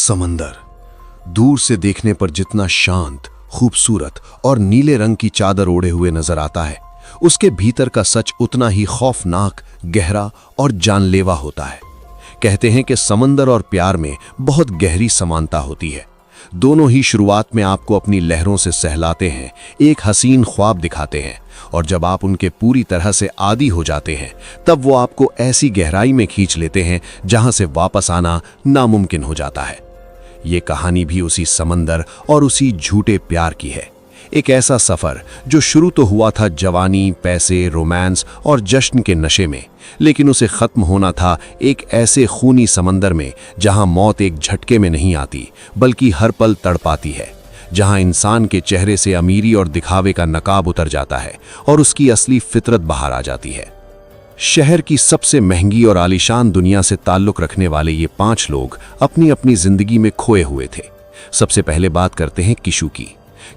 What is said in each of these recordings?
समंदर दूर से देखने पर जितना शांत, खूबसूरत और नीले रंग की चादर ओढ़े हुए नजर आता है, उसके भीतर का सच उतना ही खौफनाक, गहरा और जानलेवा होता है। कहते हैं कि समंदर और प्यार में बहुत गहरी समानता होती है। दोनों ही शुरुआत में आपको अपनी लहरों से सहलाते हैं, एक हसीन ख्वाब दिखाते हैं, और जब आप उनके पूरी तरह से आदी हो जाते हैं, तब वो आपको ऐसी गहराई में खींच लेते हैं जहां से वापस आना नामुमकिन हो जाता है। ये कहानी भी उसी समंदर और उसी झूठे प्यार की है। एक ऐसा सफर जो शुरू तो हुआ था जवानी, पैसे, रोमांस और जश्न के नशे में, लेकिन उसे खत्म होना था एक ऐसे खूनी समंदर में जहां मौत एक झटके में नहीं आती, बल्कि हर पल तड़पाती है, जहां इंसान के चेहरे से अमीरी और दिखावे का नकाब उतर जाता है और उसकी असली फितरत बाहर आ जाती है। शहर की सबसे महंगी और आलीशान दुनिया से ताल्लुक रखने वाले ये 5 लोग अपनी अपनी जिंदगी में खोए हुए थे। सबसे पहले बात करते हैं किशु की।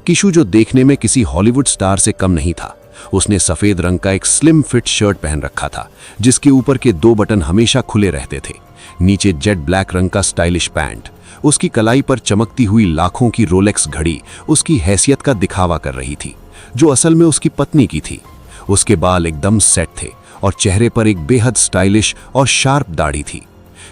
किशु, जो देखने में किसी हॉलीवुड स्टार से कम नहीं था, उसने सफेद रंग का एक स्लिम फिट शर्ट पहन रखा था, जिसके ऊपर के 2 बटन हमेशा खुले रहते थे। नीचे जेट ब्लैक रंग का स्टाइलिश पैंट। उसकी कलाई पर चमकती हुई लाखों की रोलेक्स घड़ी उसकी हैसियत का दिखावा कर रही थी, जो असल में उसकी पत्नी की थी। उसके बाल एकदम सेट थे और चेहरे पर एक बेहद स्टाइलिश और शार्प दाढ़ी थी।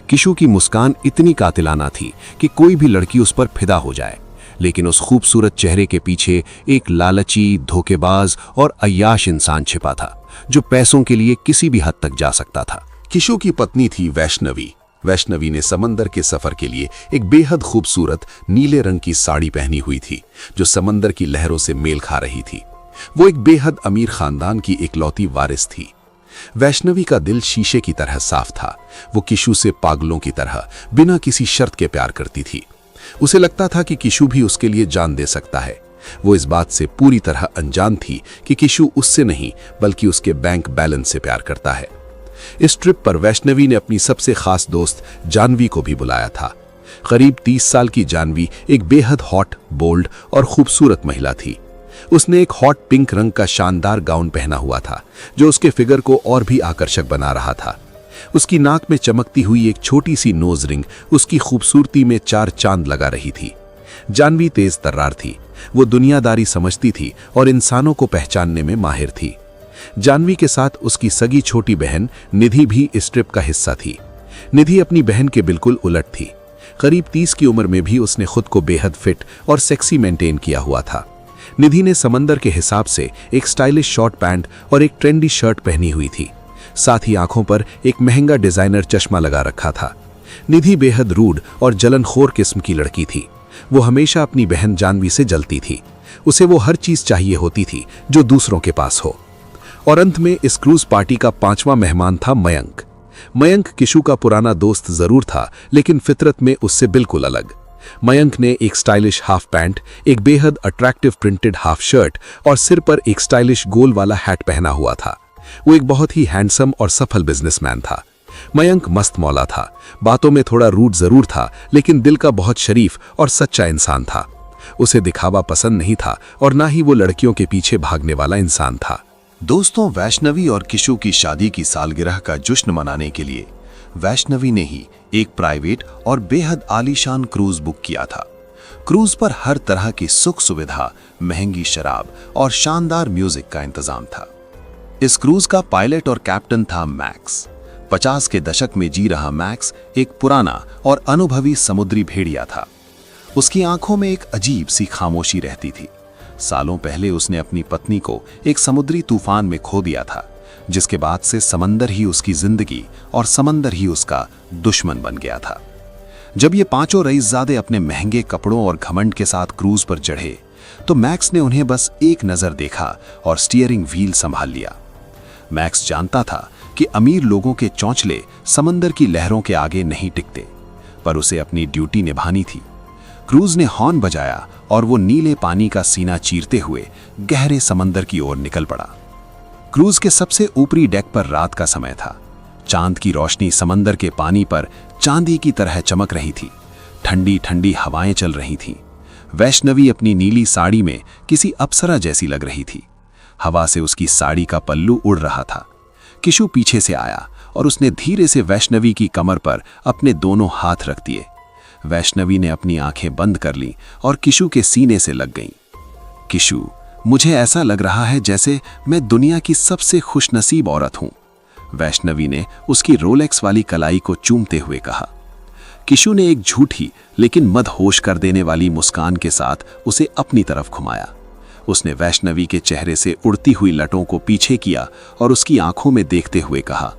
किशु की मुस्कान इतनी कातिलाना थी कि कोई भी लड़की उस पर फिदा हो जाए, लेकिन उस खूबसूरत चेहरे के पीछे एक लालची, धोखेबाज और अय्याश इंसान छिपा था, जो पैसों के लिए किसी भी हद तक जा सकता था। किशु की पत्नी थी वैष्णवी। वैष्णवी ने समंदर के सफर के लिए एक बेहद खूबसूरत नीले रंग की साड़ी पहनी हुई थी, जो समंदर की लहरों से मेल खा रही थी। वो एक बेहद अमीर खानदान की इकलौती वारिस थी। वैष्णवी का दिल शीशे की तरह साफ था। वो किशु से पागलों की तरह बिना किसी शर्त के प्यार करती थी। उसे लगता था कि किशु भी उसके लिए जान दे सकता है। वो इस बात से पूरी तरह अनजान थी कि किशु उससे नहीं, बल्कि उसके बैंक बैलेंस से प्यार करता है। इस ट्रिप पर वैष्णवी ने अपनी सबसे खास दोस्त जानवी को भी बुलाया था। करीब 30 साल की जानवी एक बेहद हॉट, बोल्ड और खूबसूरत महिला थी। उसने एक हॉट पिंक रंग का शानदार गाउन पहना हुआ था, जो उसके फिगर को और भी आकर्षक बना रहा था। उसकी नाक में चमकती हुई एक छोटी सी नोज रिंग उसकी खूबसूरती में 4 चांद लगा रही थी। जानवी तेज तर्रार थी। वो दुनियादारी समझती थी और इंसानों को पहचानने में माहिर थी। जानवी के साथ उसकी सगी छोटी बहन निधि भी इस ट्रिप का हिस्सा थी। निधि अपनी बहन के बिल्कुल उलट थी। करीब 30 की उम्र में भी उसने खुद को बेहद फिट और सेक्सी मेंटेन किया हुआ था। निधि ने समंदर के हिसाब से एक स्टाइलिश शॉर्ट पैंट और एक ट्रेंडी शर्ट पहनी हुई थी। साथ ही आंखों पर एक महंगा डिजाइनर चश्मा लगा रखा था। निधि बेहद रूड और जलनखोर किस्म की लड़की थी। वो हमेशा अपनी बहन जानवी से जलती थी। उसे वो हर चीज चाहिए होती थी जो दूसरों के पास हो। और अंत में इस क्रूज पार्टी का 5वां मेहमान था मयंक। मयंक किशु का पुराना दोस्त जरूर था, लेकिन फितरत में उससे बिल्कुल अलग। मयंक ने एक स्टाइलिश हाफ पैंट, एक बेहद अट्रैक्टिव प्रिंटेड हाफ शर्ट और सिर पर एक स्टाइलिश गोल वाला हैट पहना हुआ था। वो एक बहुत ही हैंडसम और सफल बिजनेसमैन था। मयंक मस्त मौला था। बातों में थोड़ा रूड जरूर था, लेकिन दिल का बहुत शरीफ और सच्चा इंसान था। उसे दिखावा पसंद नहीं था और ना ही वो लड़कियों के पीछे भागने वाला इंसान था। दोस्तों, वैष्णवी और किशु की शादी की सालगिरह का जश्न मनाने के लिए वैष्णवी ने ही एक प्राइवेट और बेहद आलीशान क्रूज बुक किया था। क्रूज पर हर तरह की सुख सुविधा, महंगी शराब और शानदार म्यूजिक का इंतजाम था। इस क्रूज का पायलट और कैप्टन था मैक्स। 50 के दशक में जी रहा मैक्स एक पुराना और अनुभवी समुद्री भेड़िया था। उसकी आंखों में एक अजीब सी खामोशी रहती थी। सालों पहले उसने अपनी पत्नी को एक समुद्री तूफान में खो दिया था, जिसके बाद से समंदर ही उसकी जिंदगी और समंदर ही उसका दुश्मन बन गया था। जब ये 5 रईसजादे अपने महंगे कपड़ों और घमंड के साथ क्रूज पर चढ़े, तो मैक्स ने उन्हें बस एक नजर देखा और स्टीयरिंग व्हील संभाल लिया। मैक्स जानता था कि अमीर लोगों के चौंचले समंदर की लहरों के आगे नहीं टिकते, पर उसे अपनी ड्यूटी निभानी थी। क्रूज ने हॉर्न बजाया और वो नीले पानी का सीना चीरते हुए गहरे समंदर की ओर निकल पड़ा। क्रूज के सबसे ऊपरी डेक पर रात का समय था। चांद की रोशनी समंदर के पानी पर चांदी की तरह चमक रही थी। ठंडी ठंडी हवाएं चल रही थीं। वैष्णवी अपनी नीली साड़ी में किसी अप्सरा जैसी लग रही थी। हवा से उसकी साड़ी का पल्लू उड़ रहा था। किशु पीछे से आया और उसने धीरे से वैष्णवी की कमर पर अपने दोनों हाथ रख दिए। वैष्णवी ने अपनी आंखें बंद कर लीं और किशु के सीने से लग गईं। किशु, मुझे ऐसा लग रहा है जैसे मैं दुनिया की सबसे खुशनसीब औरत हूं, वैष्णवी ने उसकी रोलेक्स वाली कलाई को चूमते हुए कहा। किशु ने एक झूठी लेकिन मदहोश कर देने वाली मुस्कान के साथ उसे अपनी तरफ घुमाया। उसने वैष्णवी के चेहरे से उड़ती हुई लटों को पीछे किया और उसकी आंखों में देखते हुए कहा,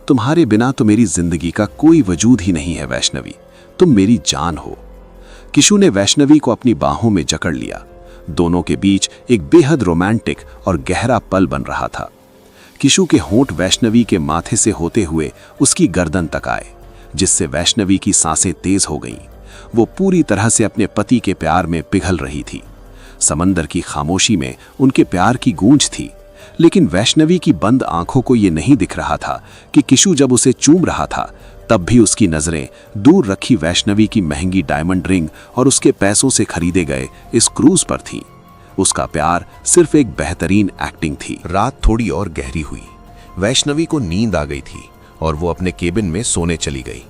तुम्हारे बिना तो मेरी जिंदगी का कोई वजूद ही नहीं है वैष्णवी, तुम मेरी जान हो। किशु ने वैष्णवी को अपनी बाहों में जकड़ लिया। दोनों के बीच एक बेहद रोमांटिक और गहरा पल बन रहा था। किशु के होंठ वैष्णवी के माथे से होते हुए उसकी गर्दन तक आए, जिससे वैष्णवी की सांसें तेज हो गईं। वो पूरी तरह से अपने पति के प्यार में पिघल रही थी। समंदर की खामोशी में उनके प्यार की गूंज थी, लेकिन वैष्णवी की बंद आंखों को ये नहीं दिख रहा था कि किशु जब उसे चूम रहा था तब भी उसकी नजरें दूर रखी वैष्णवी की महंगी डायमंड रिंग और उसके पैसों से खरीदे गए इस क्रूज पर थीं। उसका प्यार सिर्फ एक बेहतरीन एक्टिंग थी। रात थोड़ी और गहरी हुई। वैष्णवी को नींद आ गई थी और वो अपने केबिन में सोने चली गई।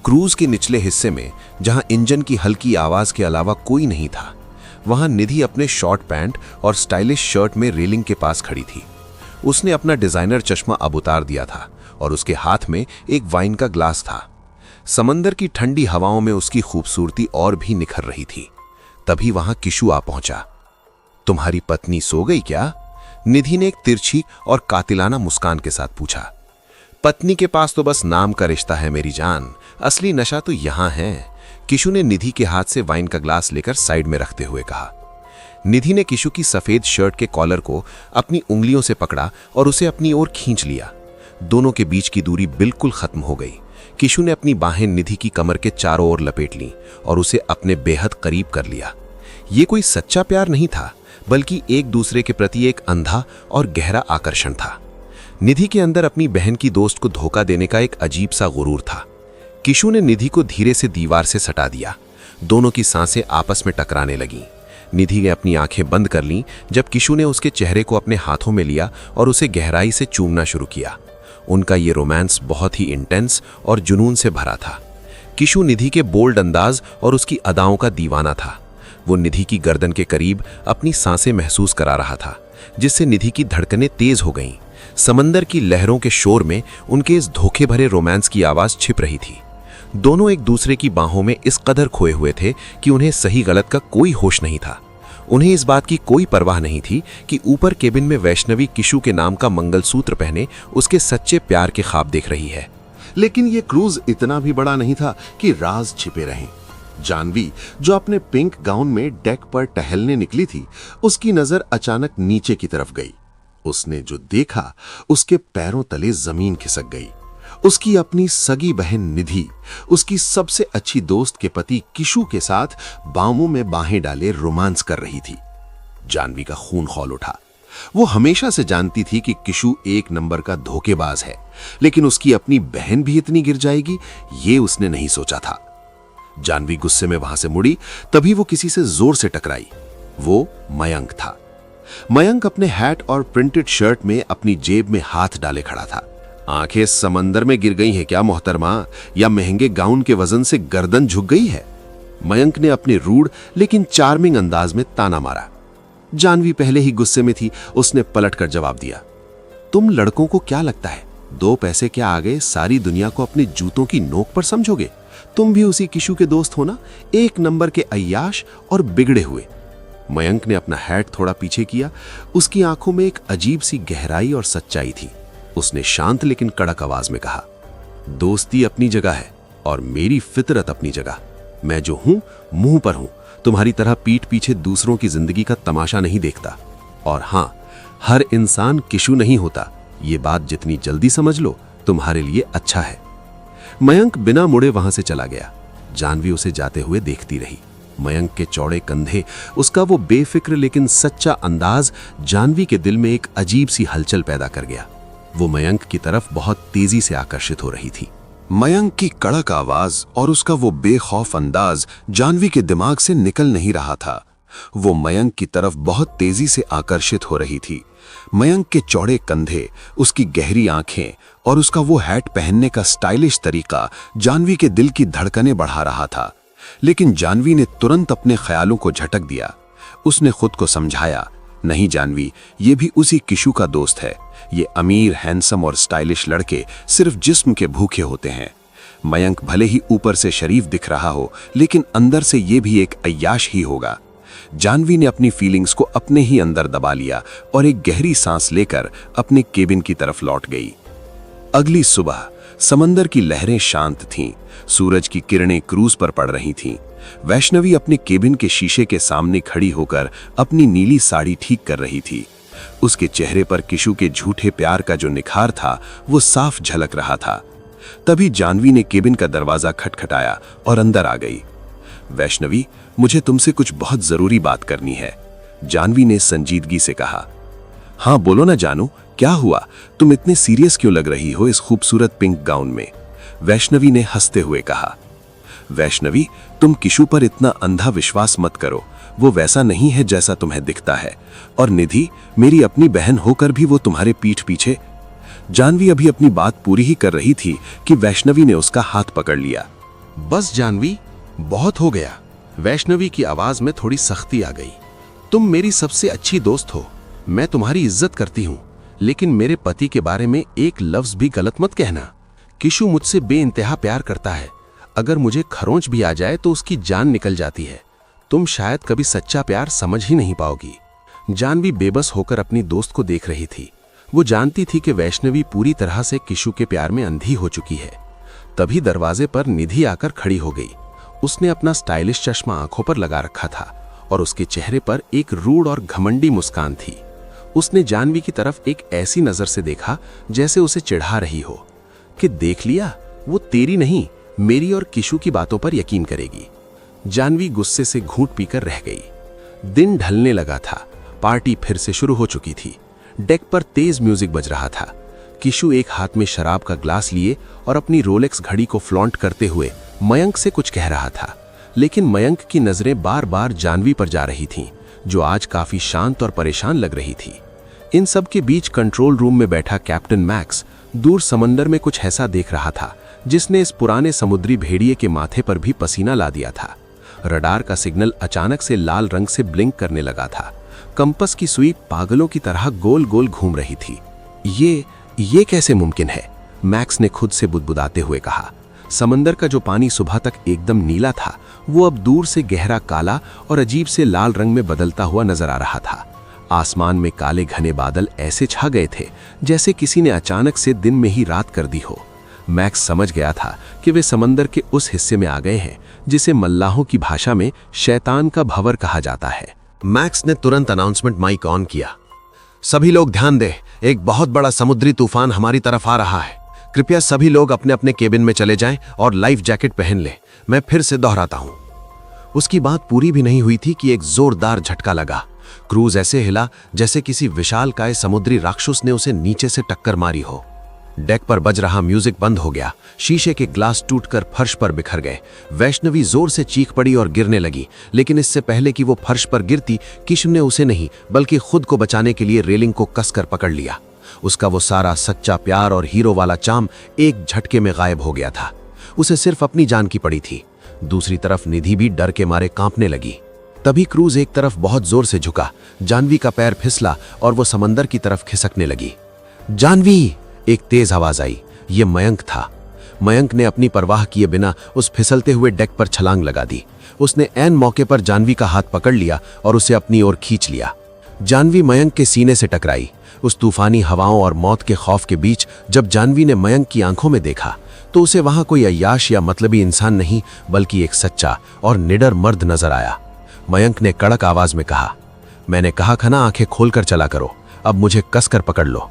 क्रूज के निचले हिस्से में, जहां इंजन की हल्की आवाज के अलावा कोई नहीं था, वहां निधि अपने शॉर्ट पैंट और स्टाइलिश शर्ट में रेलिंग के पास खड़ी थी। उसने अपना डिजाइनर चश्मा अब उतार दिया था और उसके हाथ में एक वाइन का ग्लास था। समंदर की ठंडी हवाओं में उसकी खूबसूरती और भी निखर रही थी। तभी वहां किशु आ पहुंचा। तुम्हारी पत्नी सो गई क्या? निधि ने एक तिरछी और कातिलाना मुस्कान के साथ पूछा। पत्नी के पास तो बस नाम का रिश्ता है मेरी जान, असली नशा तो यहां है, किशु ने निधि के हाथ से वाइन का ग्लास लेकर साइड में रखते हुए कहा। निधि ने किशु की सफेद शर्ट के कॉलर को अपनी उंगलियों से पकड़ा और उसे अपनी ओर खींच लिया। दोनों के बीच की दूरी बिल्कुल खत्म हो गई। किशु ने अपनी बाहें निधि की कमर के चारों ओर लपेट लीं और उसे अपने बेहद करीब कर लिया। ये कोई सच्चा प्यार नहीं था, बल्कि एक दूसरे के प्रति एक अंधा और गहरा आकर्षण था। निधि के अंदर अपनी बहन की दोस्त को धोखा देने का एक अजीब सा गुरूर था। किशु ने निधि को धीरे से दीवार से सटा दिया। दोनों की सांसें आपस में टकराने लगीं। निधि ने अपनी आंखें बंद कर लीं जब किशु ने उसके चेहरे को अपने हाथों में लिया और उसे गहराई से चूमना शुरू किया। उनका ये रोमांस बहुत ही इंटेंस और जुनून से भरा था। किशु निधि के बोल्ड अंदाज और उसकी अदाओं का दीवाना था। वो निधि की गर्दन के करीब अपनी सांसें महसूस करा रहा था, जिससे निधि की धड़कनें तेज हो गईं। समंदर की लहरों के शोर में उनके इस धोखे भरे रोमांस की आवाज छिप रही थी। दोनों एक दूसरे की बाहों में इस कदर खोए हुए थे कि उन्हें सही गलत का कोई होश नहीं था। उन्हें इस बात की कोई परवाह नहीं थी कि ऊपर केबिन में वैष्णवी किशु के नाम का मंगलसूत्र पहने उसके सच्चे प्यार के ख्वाब देख रही है। लेकिन ये क्रूज इतना भी बड़ा नहीं था कि राज छिपे रहें। जानवी, जो अपने पिंक गाउन में डेक पर टहलने निकली थी, उसकी नजर अचानक नीचे की तरफ गई। उसने जो देखा, उसके पैरों तले जमीन खिसक गई। उसकी अपनी सगी बहन निधि उसकी सबसे अच्छी दोस्त के पति किशु के साथ बाहों में बाहें डाले रोमांस कर रही थी। जानवी का खून खौल उठा। वो हमेशा से जानती थी कि किशु एक नंबर का धोखेबाज है, लेकिन उसकी अपनी बहन भी इतनी गिर जाएगी, ये उसने नहीं सोचा था। जानवी गुस्से में वहां से मुड़ी, तभी वो किसी से जोर से टकराई। वो मयंक था। मयंक अपने हैट और प्रिंटेड शर्ट में अपनी जेब में हाथ डाले खड़ा था। आंखें समंदर में गिर गई हैं क्या मोहतरमा, या महंगे गाउन के वजन से गर्दन झुक गई है? मयंक ने अपने रूड लेकिन चार्मिंग अंदाज में ताना मारा। जानवी पहले ही गुस्से में थी। उसने पलटकर जवाब दिया, तुम लड़कों को क्या लगता है, 2 पैसे क्या आ गए सारी दुनिया को अपने जूतों की नोक पर समझोगे? तुम भी उसी किशु के दोस्त हो ना, एक नंबर के अय्याश और बिगड़े हुए। मयंक ने अपना हैट थोड़ा पीछे किया। उसकी आंखों में एक अजीब सी गहराई और सच्चाई थी। उसने शांत लेकिन कड़क आवाज में कहा, दोस्ती अपनी जगह है और मेरी फितरत अपनी जगह। मैं जो हूं मुंह पर हूं, तुम्हारी तरह पीठ पीछे दूसरों की जिंदगी का तमाशा नहीं देखता। और हां, हर इंसान किशु नहीं होता, ये बात जितनी जल्दी समझ लो तुम्हारे लिए अच्छा है। मयंक बिना मुड़े वहां से चला गया। जानवी उसे जाते हुए देखती रही। मयंक के चौड़े कंधे, उसका वो बेफिक्र लेकिन सच्चा अंदाज जानवी के दिल में एक अजीब सी हलचल पैदा कर गया। वो मयंक की तरफ बहुत तेजी से आकर्षित हो रही थी। मयंक की कड़क आवाज और उसका वो बेखौफ अंदाज जानवी के दिमाग से निकल नहीं रहा था। वो मयंक की तरफ बहुत तेजी से आकर्षित हो रही थी। मयंक के चौड़े कंधे, उसकी गहरी आंखें और उसका वो हैट पहनने का स्टाइलिश तरीका जानवी के दिल की धड़कनें बढ़ा रहा था। लेकिन जानवी ने तुरंत अपने ख्यालों को झटक दिया। उसने खुद को समझाया, नहीं जानवी, ये भी उसी किशु का दोस्त है। ये अमीर, हैंडसम और स्टाइलिश लड़के सिर्फ जिस्म के भूखे होते हैं। मयंक भले ही ऊपर से शरीफ दिख रहा हो, लेकिन अंदर से ये भी एक अय्याश ही होगा। जानवी ने अपनी फीलिंग्स को अपने ही अंदर दबा लिया और एक गहरी सांस लेकर अपने केबिन की तरफ लौट गई। अगली सुबह समंदर की लहरें शांत थीं, सूरज की किरणें क्रूज पर पड़ रही थीं। वैष्णवी अपने केबिन के शीशे के सामने खड़ी होकर अपनी नीली साड़ी ठीक कर रही थी। उसके चेहरे पर किशु के झूठे प्यार का जो निखार था वो साफ झलक रहा था। तभी जानवी ने केबिन का दरवाजा खटखटाया और अंदर आ गई। वैष्णवी, मुझे तुमसे कुछ बहुत जरूरी बात करनी है, जानवी ने संजीदगी से कहा। हाँ बोलो ना जानू, क्या हुआ? तुम इतने सीरियस क्यों लग रही हो इस खूबसूरत पिंक गाउन में? वैष्णवी ने हंसते हुए कहा। वैष्णवी, तुम किशु पर इतना अंधा विश्वास मत करो, वो वैसा नहीं है जैसा तुम्हें दिखता है। और निधि मेरी अपनी बहन होकर भी वो तुम्हारे पीठ पीछे। जानवी अभी अपनी बात पूरी ही कर रही थी कि वैष्णवी ने उसका हाथ पकड़ लिया। बस जानवी, बहुत हो गया। वैष्णवी की आवाज में थोड़ी सख्ती आ गई। तुम मेरी सबसे अच्छी दोस्त हो, मैं तुम्हारी इज्जत करती हूं, लेकिन मेरे पति के बारे में एक लफ्ज भी गलत मत कहना। किशु मुझसे बेइंतहा प्यार करता है। अगर मुझे खरोंच भी आ जाए तो उसकी जान निकल जाती है। तुम शायद कभी सच्चा प्यार समझ ही नहीं पाओगी। जानवी बेबस होकर अपनी दोस्त को देख रही थी। वो जानती थी कि वैष्णवी पूरी तरह से किशु के प्यार में अंधी हो चुकी है। तभी दरवाजे पर निधि आकर खड़ी हो गई। उसने अपना स्टाइलिश चश्मा आंखों पर लगा रखा था और उसके चेहरे पर एक रूड और घमंडी मुस्कान थी। उसने जानवी की तरफ एक ऐसी नजर से देखा जैसे उसे चिढ़ा रही हो कि देख लिया, वो तेरी नहीं मेरी और किशु की बातों पर यकीन करेगी। जानवी गुस्से से घूंट पीकर रह गई। दिन ढलने लगा था। पार्टी फिर से शुरू हो चुकी थी। डेक पर तेज म्यूजिक बज रहा था। किशु एक हाथ में शराब का ग्लास लिए और अपनी रोलेक्स घड़ी को फ्लॉन्ट करते हुए मयंक से कुछ कह रहा था, लेकिन मयंक की नजरें बार बार जानवी पर जा रही थीं, जो आज काफी शांत और परेशान लग रही थी। इन सब के बीच कंट्रोल रूम में बैठा कैप्टन मैक्स दूर समंदर में कुछ ऐसा देख रहा था जिसने इस पुराने समुद्री भेड़िए के माथे पर भी पसीना ला दिया था। रडार का सिग्नल अचानक से लाल रंग से ब्लिंक करने लगा था। कंपस की सुई पागलों की तरह गोल गोल घूम रही थी। ये कैसे मुमकिन है? मैक्स ने खुद से बुदबुदाते हुए कहा। समंदर का जो पानी सुबह तक एकदम नीला था, वो अब दूर से गहरा काला और अजीब से लाल रंग में बदलता हुआ नजर आ रहा था। आसमान में काले घने बादल ऐसे छा गए थे जैसे किसी ने अचानक से दिन में ही रात कर दी हो। मैक्स समझ गया था कि वे समंदर के उस हिस्से में आ गए हैं जिसे मल्लाहों की भाषा में शैतान का भंवर कहा जाता है। मैक्स ने तुरंत अनाउंसमेंट माइक ऑन किया। सभी लोग ध्यान दें, एक बहुत बड़ा समुद्री तूफान हमारी तरफ आ रहा है। कृपया सभी लोग अपने अपने केबिन में चले जाएं और लाइफ जैकेट पहन लें। मैं फिर से दोहराता हूं। उसकी बात पूरी भी नहीं हुई थी कि एक जोरदार झटका लगा। क्रूज ऐसे हिला जैसे किसी विशालकाय समुद्री राक्षस ने उसे नीचे से टक्कर मारी हो। डेक पर बज रहा म्यूजिक बंद हो गया। शीशे के ग्लास टूटकर फर्श पर बिखर गए। वैष्णवी जोर से चीख पड़ी और गिरने लगी, लेकिन इससे पहले कि वो फर्श पर गिरती, किशु ने उसे नहीं बल्कि खुद को बचाने के लिए रेलिंग को कसकर पकड़ लिया। उसका वो सारा सच्चा प्यार और हीरो वाला चार्म एक झटके में गायब हो गया था। उसे सिर्फ अपनी जान की पड़ी थी। दूसरी तरफ निधि भी डर के मारे कांपने लगी। तभी क्रूज एक तरफ बहुत जोर से झुका। जानवी का पैर फिसला और वो समंदर की तरफ खिसकने लगी। जानवी! एक तेज आवाज आई। ये मयंक था। मयंक ने अपनी परवाह किए बिना उस फिसलते हुए डेक पर छलांग लगा दी। उसने ऐन मौके पर जानवी का हाथ पकड़ लिया और उसे अपनी ओर खींच लिया। जानवी मयंक के सीने से टकराई। उस तूफानी हवाओं और मौत के खौफ के बीच जब जानवी ने मयंक की आंखों में देखा तो उसे वहां कोई अय्याश या मतलबी इंसान नहीं बल्कि एक सच्चा और निडर मर्द नजर आया। मयंक ने कड़क आवाज में कहा, मैंने कहा था ना, आंखें खोलकर चला करो, अब मुझे कसकर पकड़ लो।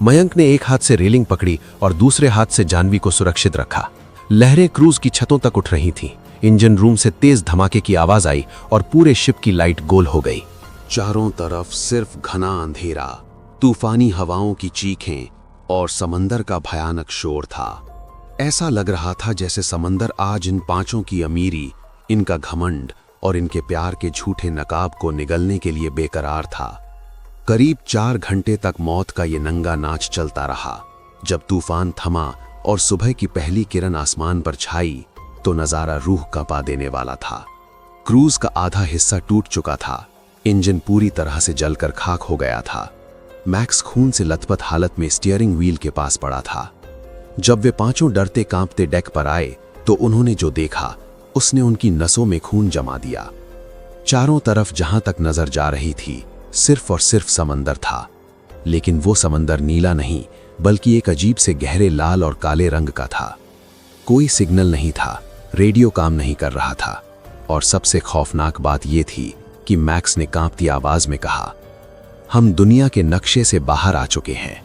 मयंक ने एक हाथ से रेलिंग पकड़ी और दूसरे हाथ से जानवी को सुरक्षित रखा। लहरें क्रूज की छतों तक उठ रही थीं। इंजन रूम से तेज धमाके की आवाज आई और पूरे शिप की लाइट गोल हो गई। चारों तरफ सिर्फ घना अंधेरा, तूफानी हवाओं की चीखें और समंदर का भयानक शोर था। ऐसा लग रहा था जैसे समंदर आज इन पांचों की अमीरी, इनका घमंड और इनके प्यार के झूठे नकाब को निगलने के लिए बेकरार था। करीब 4 घंटे तक मौत का ये नंगा नाच चलता रहा। जब तूफान थमा और सुबह की पहली किरण आसमान पर छाई, तो नजारा रूह कंपा देने वाला था। क्रूज का आधा हिस्सा टूट चुका था, इंजन पूरी तरह से जलकर खाक हो गया था। मैक्स खून से लथपथ हालत में स्टीयरिंग व्हील के पास पड़ा था। जब वे पांचों डरते कांपते डेक पर आए तो उन्होंने जो देखा उसने उनकी नसों में खून जमा दिया। चारों तरफ जहां तक नजर जा रही थी सिर्फ और सिर्फ समंदर था, लेकिन वो समंदर नीला नहीं बल्कि एक अजीब से गहरे लाल और काले रंग का था। कोई सिग्नल नहीं था, रेडियो काम नहीं कर रहा था, और सबसे खौफनाक बात यह थी कि मैक्स ने कांपती आवाज में कहा, हम दुनिया के नक्शे से बाहर आ चुके हैं।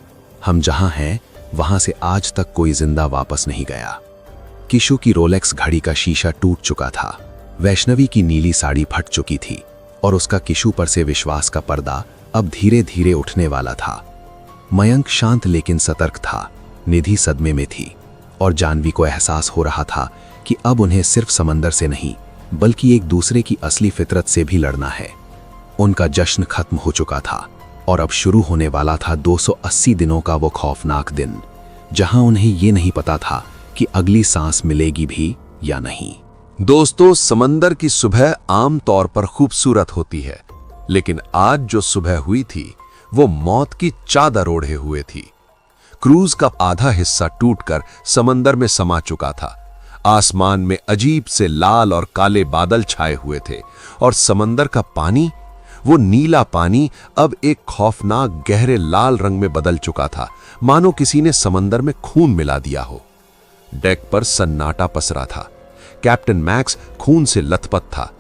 हम जहां हैं वहां से आज तक कोई जिंदा वापस नहीं गया। किशु की रोलेक्स घड़ी का शीशा टूट चुका था। वैष्णवी की नीली साड़ी फट चुकी थी और उसका किशु पर से विश्वास का पर्दा अब धीरे धीरे उठने वाला था। मयंक शांत लेकिन सतर्क था। निधि सदमे में थी और जानवी को एहसास हो रहा था कि अब उन्हें सिर्फ समंदर से नहीं बल्कि एक दूसरे की असली फितरत से भी लड़ना है। उनका जश्न खत्म हो चुका था और अब शुरू होने वाला था 280 दिनों का वो खौफनाक दिन, जहां उन्हें ये नहीं पता था कि अगली सांस मिलेगी भी या नहीं। दोस्तों, समंदर की सुबह आम तौर पर खूबसूरत होती है, लेकिन आज जो सुबह हुई थी वो मौत की चादर ओढ़े हुए थी। क्रूज का आधा हिस्सा टूटकर समंदर में समा चुका था। आसमान में अजीब से लाल और काले बादल छाए हुए थे और समंदर का पानी, वो नीला पानी अब एक खौफनाक गहरे लाल रंग में बदल चुका था, मानो किसी ने समंदर में खून मिला दिया हो। डेक पर सन्नाटा पसरा था। कैप्टन मैक्स खून से लथपथ था।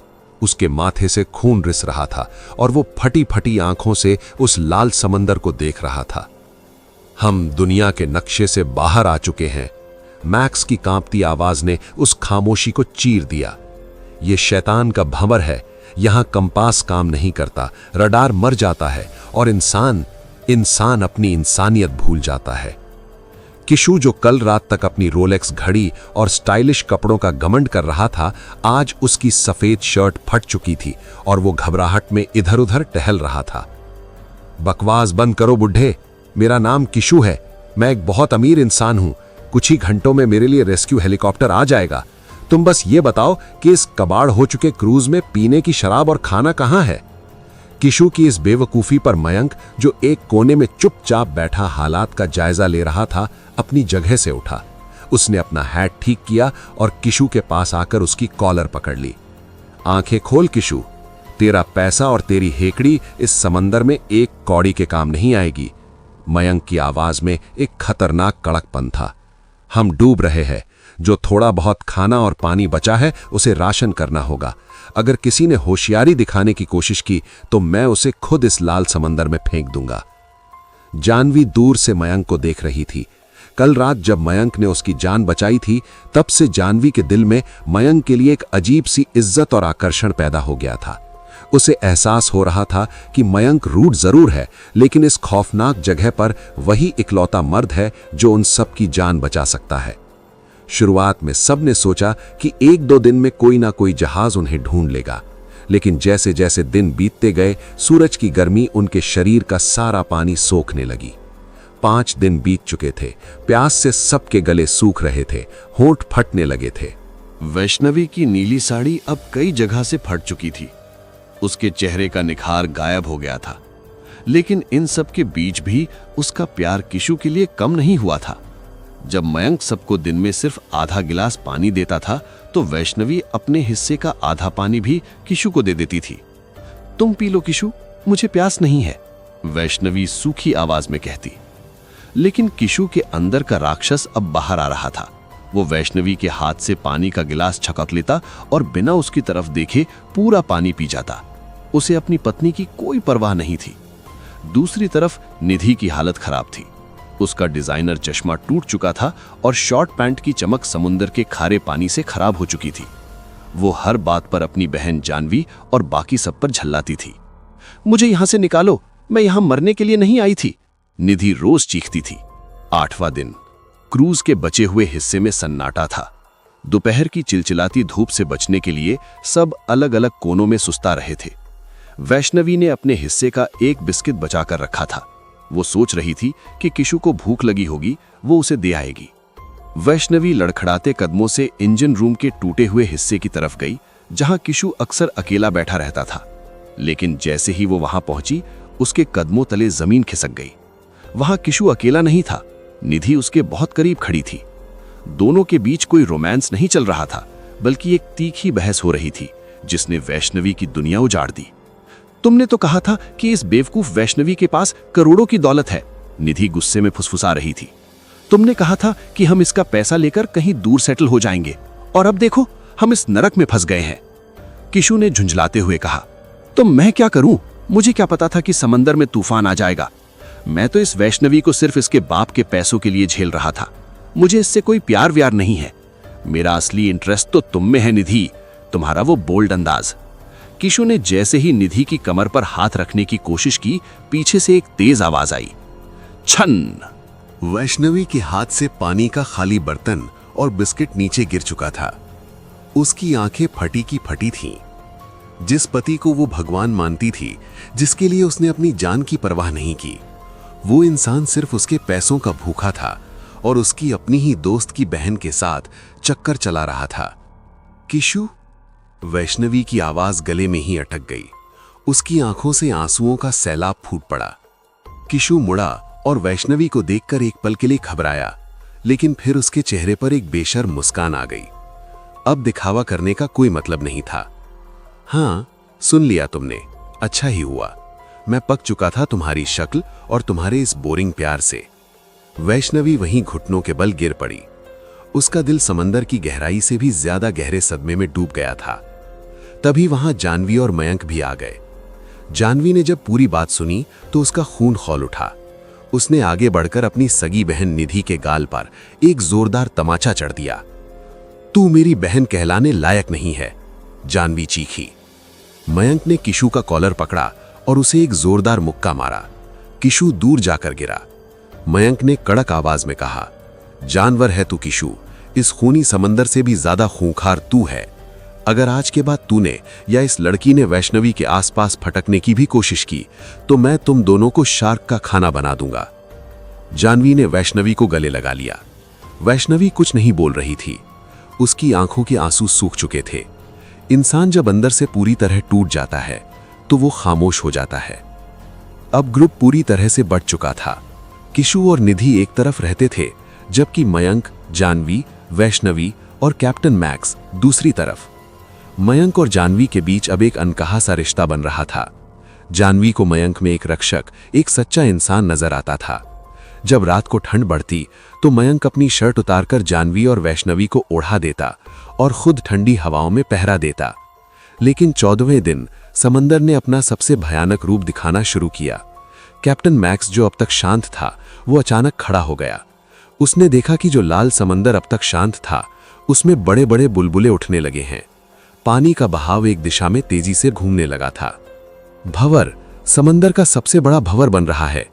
उसके माथे से खून रिस रहा था और वो फटी फटी आंखों से उस लाल समंदर को देख रहा था। हम दुनिया के नक्शे से बाहर आ चुके हैं। मैक्स की कांपती आवाज ने उस खामोशी को चीर दिया। ये शैतान का भंवर है। यहां कंपास काम नहीं करता, रडार मर जाता है और इंसान अपनी इंसानियत भूल जाता है। किशु, जो कल रात तक अपनी रोलेक्स घड़ी और स्टाइलिश कपड़ों का घमंड कर रहा था, आज उसकी सफेद शर्ट फट चुकी थी और वो घबराहट में इधर उधर टहल रहा था। बकवास बंद करो बुढ़े, मेरा नाम किशु है। मैं एक बहुत अमीर इंसान हूं। कुछ ही घंटों में मेरे लिए रेस्क्यू हेलीकॉप्टर आ जाएगा। तुम बस ये बताओ कि इस कबाड़ हो चुके क्रूज में पीने की शराब और खाना कहां है। किशु की इस बेवकूफी पर मयंक, जो एक कोने में चुपचाप बैठा हालात का जायजा ले रहा था, अपनी जगह से उठा। उसने अपना हैट ठीक किया और किशु के पास आकर उसकी कॉलर पकड़ ली। आंखें खोल किशु, तेरा पैसा और तेरी हेकड़ी इस समंदर में एक कौड़ी के काम नहीं आएगी। मयंक की आवाज में एक खतरनाक कड़कपन था। हम डूब रहे हैं। जो थोड़ा बहुत खाना और पानी बचा है उसे राशन करना होगा। अगर किसी ने होशियारी दिखाने की कोशिश की तो मैं उसे खुद इस लाल समंदर में फेंक दूंगा। जानवी दूर से मयंक को देख रही थी। कल रात जब मयंक ने उसकी जान बचाई थी, तब से जानवी के दिल में मयंक के लिए एक अजीब सी इज्जत और आकर्षण पैदा हो गया था। उसे एहसास हो रहा था कि मयंक रूठ जरूर है, लेकिन इस खौफनाक जगह पर वही इकलौता मर्द है जो उन सब की जान बचा सकता है। शुरुआत में सबने सोचा कि 1-2 दिन में कोई ना कोई जहाज उन्हें ढूंढ लेगा, लेकिन जैसे जैसे दिन बीतते गए, सूरज की गर्मी उनके शरीर का सारा पानी सोखने लगी। 5 दिन बीत चुके थे। प्यास से सबके गले सूख रहे थे, होंठ फटने लगे थे। वैष्णवी की नीली साड़ी अब कई जगह से फट चुकी थी। उसके चेहरे का निखार गायब हो गया था, लेकिन इन सब के बीच भी उसका प्यार किशु के लिए कम नहीं हुआ था। जब मयंक सबको दिन में सिर्फ आधा गिलास पानी देता था, तो वैष्णवी अपने हिस्से का आधा पानी भी किशु को दे देती थी। तुम पी लो किशु, मुझे प्यास नहीं है, वैष्णवी सूखी आवाज में कहती। लेकिन किशु के अंदर का राक्षस अब बाहर आ रहा था। वो वैष्णवी के हाथ से पानी का गिलास छकक लेता और बिना उसकी तरफ देखे पूरा पानी पी जाता। उसे अपनी पत्नी की कोई परवाह नहीं थी। दूसरी तरफ निधि की हालत खराब थी। उसका डिजाइनर चश्मा टूट चुका था और शॉर्ट पैंट की चमक समुद्र के खारे पानी से खराब हो चुकी थी। वो हर बात पर अपनी बहन जानवी और बाकी सब पर झल्लाती थी। मुझे यहां से निकालो, मैं यहां मरने के लिए नहीं आई थी, निधि रोज चीखती थी। 8वां दिन। क्रूज के बचे हुए हिस्से में सन्नाटा था। दोपहर की चिलचिलाती धूप से बचने के लिए सब अलग अलग कोनों में सुस्ता रहे थे। वैष्णवी ने अपने हिस्से का एक बिस्किट बचाकर रखा था। वो सोच रही थी कि किशु को भूख लगी होगी, वो उसे दे आएगी। वैष्णवी लड़खड़ाते कदमों से इंजन रूम के टूटे हुए हिस्से की तरफ गई, जहां किशु अक्सर अकेला बैठा रहता था। लेकिन जैसे ही वो वहां पहुंची, उसके कदमों तले जमीन खिसक गई। वहां किशु अकेला नहीं था, निधि उसके बहुत करीब खड़ी थी। दोनों के बीच कोई रोमांस नहीं चल रहा था, बल्कि एक तीखी बहस हो रही थी जिसने वैष्णवी की दुनिया उजाड़ दी। तुमने तो कहा था कि इस बेवकूफ वैष्णवी के पास करोड़ों की दौलत है, निधि गुस्से में फुसफुसा रही थी। तुमने कहा था कि हम इसका पैसा लेकर कहीं दूर सेटल हो जाएंगे, और अब देखो हम इस नरक में फंस गए हैं। किशु ने झुंझलाते हुए कहा, तो मैं क्या करूं? मुझे क्या पता था कि समंदर में तूफान आ जाएगा। मैं तो इस वैष्णवी को सिर्फ इसके बाप के पैसों के लिए झेल रहा था। मुझे इससे कोई प्यार व्यार नहीं है। मेरा असली इंटरेस्ट तो तुम में है निधि, तुम्हारा वो बोल्ड अंदाज। किशु ने जैसे ही निधि की कमर पर हाथ रखने की कोशिश की, पीछे से एक तेज आवाज आई, छन। वैष्णवी के हाथ से पानी का खाली बर्तन और बिस्किट नीचे गिर चुका था। उसकी आंखें फटी की फटी थीं। जिस पति को वो भगवान मानती थी, जिसके लिए उसने अपनी जान की परवाह नहीं की, वो इंसान सिर्फ उसके पैसों का भूखा था और उसकी अपनी ही दोस्त की बहन के साथ चक्कर चला रहा था। किशु? वैष्णवी की आवाज गले में ही अटक गई। उसकी आंखों से आंसुओं का सैलाब फूट पड़ा। किशु मुड़ा और वैष्णवी को देखकर एक पल के लिए घबराया, लेकिन फिर उसके चेहरे पर एक बेशर्म मुस्कान आ गई। अब दिखावा करने का कोई मतलब नहीं था। हाँ, सुन लिया तुमने, अच्छा ही हुआ। मैं पक चुका था तुम्हारी शक्ल और तुम्हारे इस बोरिंग प्यार से। वैष्णवी वहीं घुटनों के बल गिर पड़ी। उसका दिल समंदर की गहराई से भी ज्यादा गहरे सदमे में डूब गया था। तभी वहां जानवी और मयंक भी आ गए। जानवी ने जब पूरी बात सुनी तो उसका खून खौल उठा। उसने आगे बढ़कर अपनी सगी बहन निधि के गाल पर एक जोरदार तमाचा चढ़ दिया। तू मेरी बहन कहलाने लायक नहीं है, जानवी चीखी। मयंक ने किशु का कॉलर पकड़ा और उसे एक जोरदार मुक्का मारा। किशु दूर जाकर गिरा। मयंक ने कड़क आवाज में कहा, जानवर है तू किशु, इस खूनी समंदर से भी ज्यादा खूंखार तू है। अगर आज के बाद तूने या इस लड़की ने वैष्णवी के आसपास फटकने की भी कोशिश की तो मैं तुम दोनों को शार्क का खाना बना दूंगा। जानवी ने वैष्णवी को गले लगा लिया। वैष्णवी कुछ नहीं बोल रही थी। उसकी आंखों के आंसू सूख चुके थे। इंसान जब अंदर से पूरी तरह टूट जाता है तो वो खामोश हो जाता है। अब ग्रुप पूरी तरह से बढ़ चुका था। किशु और निधि एक तरफ रहते थे, जबकि मयंक, जानवी, वैष्णवी और कैप्टन मैक्स दूसरी तरफ। मयंक और जानवी के बीच अब एक अनकहा सा रिश्ता बन रहा था। जानवी को मयंक में एक रक्षक, एक सच्चा इंसान नजर आता था। जब रात को ठंड बढ़ती तो मयंक अपनी शर्ट उतारकर जानवी और वैष्णवी को ओढ़ा देता और खुद ठंडी हवाओं में पहरा देता। लेकिन 14वें दिन समंदर ने अपना सबसे भयानक रूप दिखाना शुरू किया। कैप्टन मैक्स, जो अब तक शांत था, वो अचानक खड़ा हो गया। उसने देखा कि जो लाल समंदर अब तक शांत था, उसमें बड़े बड़े बुलबुले उठने लगे हैं। पानी का बहाव एक दिशा में तेजी से घूमने लगा था। भंवर, समंदर का सबसे बड़ा भंवर बन रहा है,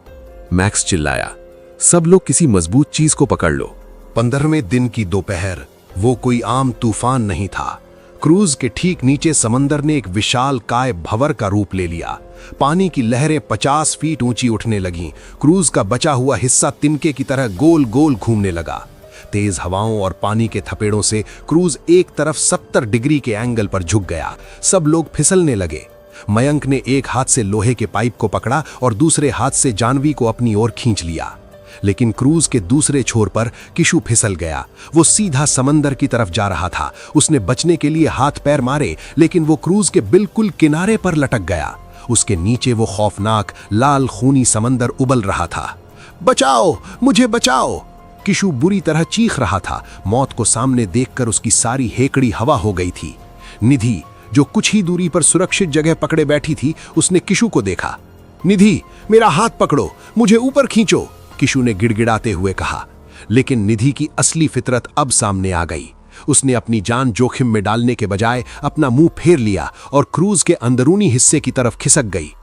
मैक्स चिल्लाया। सब लोग किसी मजबूत चीज को पकड़ लो। 15वें दिन की दोपहर वो कोई आम तूफान नहीं था। क्रूज के ठीक नीचे समंदर ने एक विशाल काय भंवर का रूप ले लिया। पानी की लहरें 50 फीट ऊंची उठने लगीं। क्रूज का बचा हुआ हिस्सा तिनके की तरह गोल गोल घूमने लगा। तेज हवाओं और पानी के थपेड़ों से क्रूज एक तरफ 70 डिग्री के एंगल पर झुक गया। सब लोग फिसलने लगे। मयंक ने एक हाथ से लोहे के पाइप को पकड़ा और दूसरे हाथ से जानवी को अपनी ओर खींच लिया। लेकिन क्रूज के दूसरे छोर पर किशु फिसल गया। वो सीधा समंदर की तरफ जा रहा था। उसने बचने के लिए हाथ पैर मारे, लेकिन वो क्रूज के बिल्कुल किनारे पर लटक गया। उसके नीचे वो खौफनाक लाल खूनी समंदर उबल रहा था। बचाओ, मुझे बचाओ! किशु बुरी तरह चीख रहा था। मौत को सामने देखकर उसकी सारी हेकड़ी हवा हो गई थी। निधि, जो कुछ ही दूरी पर सुरक्षित जगह पकड़े बैठी थी, उसने किशु को देखा। निधि, मेरा हाथ पकड़ो, मुझे ऊपर खींचो, किशु ने गिड़गिड़ाते हुए कहा। लेकिन निधि की असली फितरत अब सामने आ गई। उसने अपनी जान जोखिम में डालने के बजाय अपना मुंह फेर लिया और क्रूज के अंदरूनी हिस्से की तरफ खिसक गई।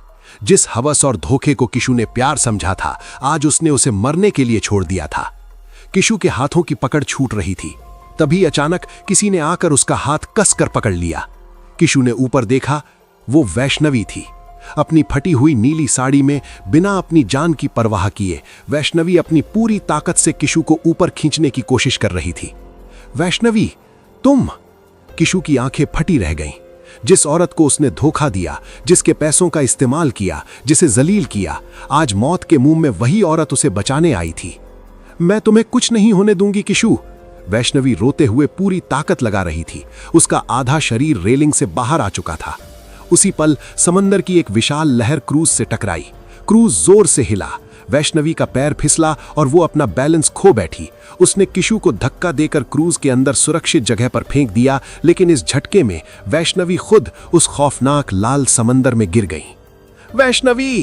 जिस हवस और धोखे को किशु ने प्यार समझा था, आज उसने उसे मरने के लिए छोड़ दिया था। किशु के हाथों की पकड़ छूट रही थी। तभी अचानक किसी ने आकर उसका हाथ कसकर पकड़ लिया। किशु ने ऊपर देखा, वो वैष्णवी थी। अपनी फटी हुई नीली साड़ी में बिना अपनी जान की परवाह किए वैष्णवी अपनी पूरी ताकत से किशु को ऊपर खींचने की कोशिश कर रही थी। वैष्णवी, तुम! किशु की आंखें फटी रह गईं। जिस औरत को उसने धोखा दिया, जिसके पैसों का इस्तेमाल किया, जिसे जलील किया, आज मौत के मुंह में वही औरत उसे बचाने आई थी। मैं तुम्हें कुछ नहीं होने दूंगी किशु। वैष्णवी रोते हुए पूरी ताकत लगा रही थी। उसका आधा शरीर रेलिंग से बाहर आ चुका था। उसी पल समंदर की एक विशाल लहर क्रूज से टकराई। क्रूज जोर से हिला। वैष्णवी का पैर फिसला और वो अपना बैलेंस खो बैठी। उसने किशु को धक्का देकर क्रूज के अंदर सुरक्षित जगह पर फेंक दिया, लेकिन इस झटके में वैष्णवी खुद उस खौफनाक लाल समंदर में गिर गई। वैष्णवी!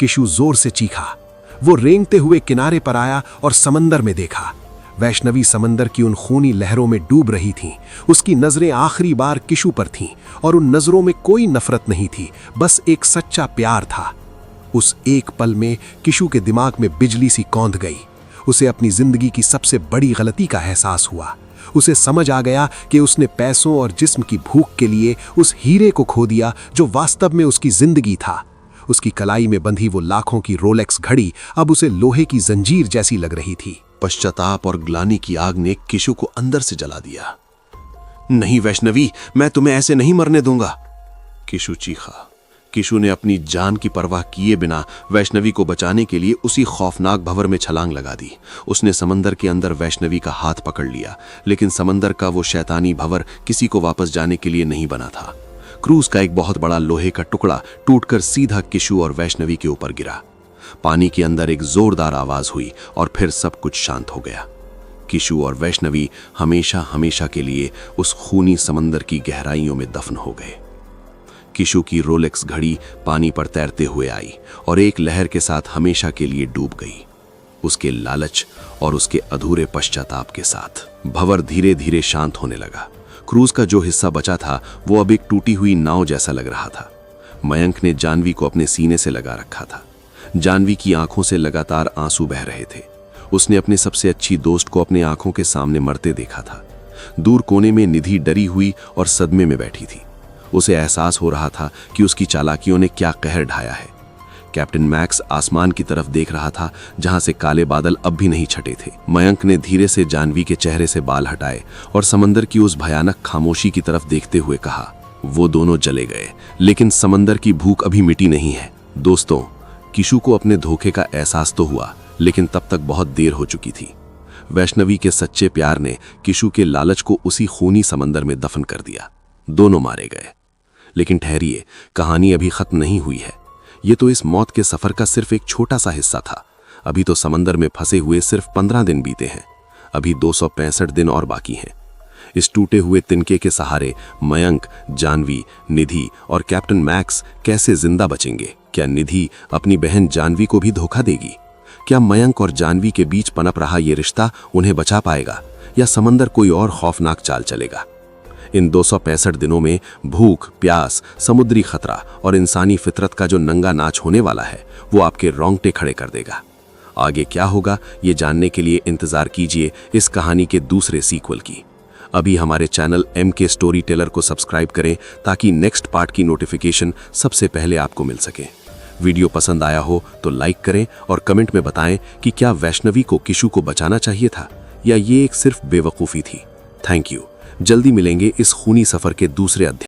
किशु जोर से चीखा। वो रेंगते हुए किनारे पर आया और समंदर में देखा। वैष्णवी समंदर की उन खूनी लहरों में डूब रही थीं। उसकी नजरें आखिरी बार किशु पर थीं और उन नजरों में कोई नफरत नहीं थी, बस एक सच्चा प्यार था। उस एक पल में किशु के दिमाग में बिजली सी कौंध गई। उसे अपनी जिंदगी की सबसे बड़ी गलती का एहसास हुआ। उसे समझ आ गया कि उसने पैसों और जिस्म की भूख के लिए उस हीरे को खो दिया जो वास्तव में उसकी जिंदगी था। उसकी कलाई में बंधी वो लाखों की रोलेक्स घड़ी अब उसे लोहे की जंजीर जैसी लग रही थी। पश्चाताप और ग्लानि की आग ने किशु को अंदर से जला दिया। नहीं वैष्णवी, मैं तुम्हें ऐसे नहीं मरने दूंगा, किशु चीखा। किशु ने अपनी जान की परवाह किए बिना वैष्णवी को बचाने के लिए उसी खौफनाक भंवर में छलांग लगा दी। उसने समंदर के अंदर वैष्णवी का हाथ पकड़ लिया, लेकिन समंदर का वो शैतानी भंवर किसी को वापस जाने के लिए नहीं बना था। क्रूज का एक बहुत बड़ा लोहे का टुकड़ा टूटकर सीधा किशु और वैष्णवी के ऊपर गिरा। पानी के अंदर एक जोरदार आवाज हुई और फिर सब कुछ शांत हो गया। किशु और वैष्णवी हमेशा हमेशा के लिए उस खूनी समंदर की गहराइयों में दफन हो गए। किशु की रोलेक्स घड़ी पानी पर तैरते हुए आई और एक लहर के साथ हमेशा के लिए डूब गई, उसके लालच और उसके अधूरे पश्चाताप के साथ। भंवर धीरे धीरे शांत होने लगा। क्रूज का जो हिस्सा बचा था वो अब एक टूटी हुई नाव जैसा लग रहा था। मयंक ने जानवी को अपने सीने से लगा रखा था। जानवी की आंखों से लगातार आंसू बह रहे थे। उसने अपने सबसे अच्छी दोस्त को अपने आंखों के सामने मरते देखा था। दूर कोने में निधि डरी हुई और सदमे में बैठी थी। उसे एहसास हो रहा था कि उसकी चालाकियों ने क्या कहर ढाया है। कैप्टन मैक्स आसमान की तरफ देख रहा था, जहां से काले बादल अब भी नहीं छटे थे। मयंक ने धीरे से जानवी के चेहरे से बाल हटाए और समंदर की उस भयानक खामोशी की तरफ देखते हुए कहा, वो दोनों जले गए, लेकिन समंदर की भूख अभी मिटी नहीं है। दोस्तों, किशु को अपने धोखे का एहसास तो हुआ, लेकिन तब तक बहुत देर हो चुकी थी। वैष्णवी के सच्चे प्यार ने किशु के लालच को उसी खूनी समंदर में दफन कर दिया। दोनों मारे गए। लेकिन ठहरिए, कहानी अभी खत्म नहीं हुई है। ये तो इस मौत के सफर का सिर्फ एक छोटा सा हिस्सा था। अभी तो समंदर में फंसे हुए सिर्फ 15 दिन बीते हैं। अभी 265 दिन और बाकी हैं। इस टूटे हुए तिनके के सहारे मयंक, जानवी, निधि और कैप्टन मैक्स कैसे जिंदा बचेंगे? क्या निधि अपनी बहन जानवी को भी धोखा देगी? क्या मयंक और जानवी के बीच पनप रहा ये रिश्ता उन्हें बचा पाएगा, या समंदर कोई और खौफनाक चाल चलेगा? इन 265 दिनों में भूख, प्यास, समुद्री खतरा और इंसानी फितरत का जो नंगा नाच होने वाला है, वो आपके रोंगटे खड़े कर देगा। आगे क्या होगा, ये जानने के लिए इंतजार कीजिए इस कहानी के दूसरे सीक्वल की। अभी हमारे चैनल MK स्टोरी टेलर को सब्सक्राइब करें ताकि नेक्स्ट पार्ट की नोटिफिकेशन सबसे पहले आपको मिल सके। वीडियो पसंद आया हो तो लाइक करें और कमेंट में बताएं कि क्या वैष्णवी को किशु को बचाना चाहिए था, या ये एक सिर्फ बेवकूफ़ी थी। Thank you. जल्दी मिलेंगे इस खूनी सफर के दूसरे अध्याय।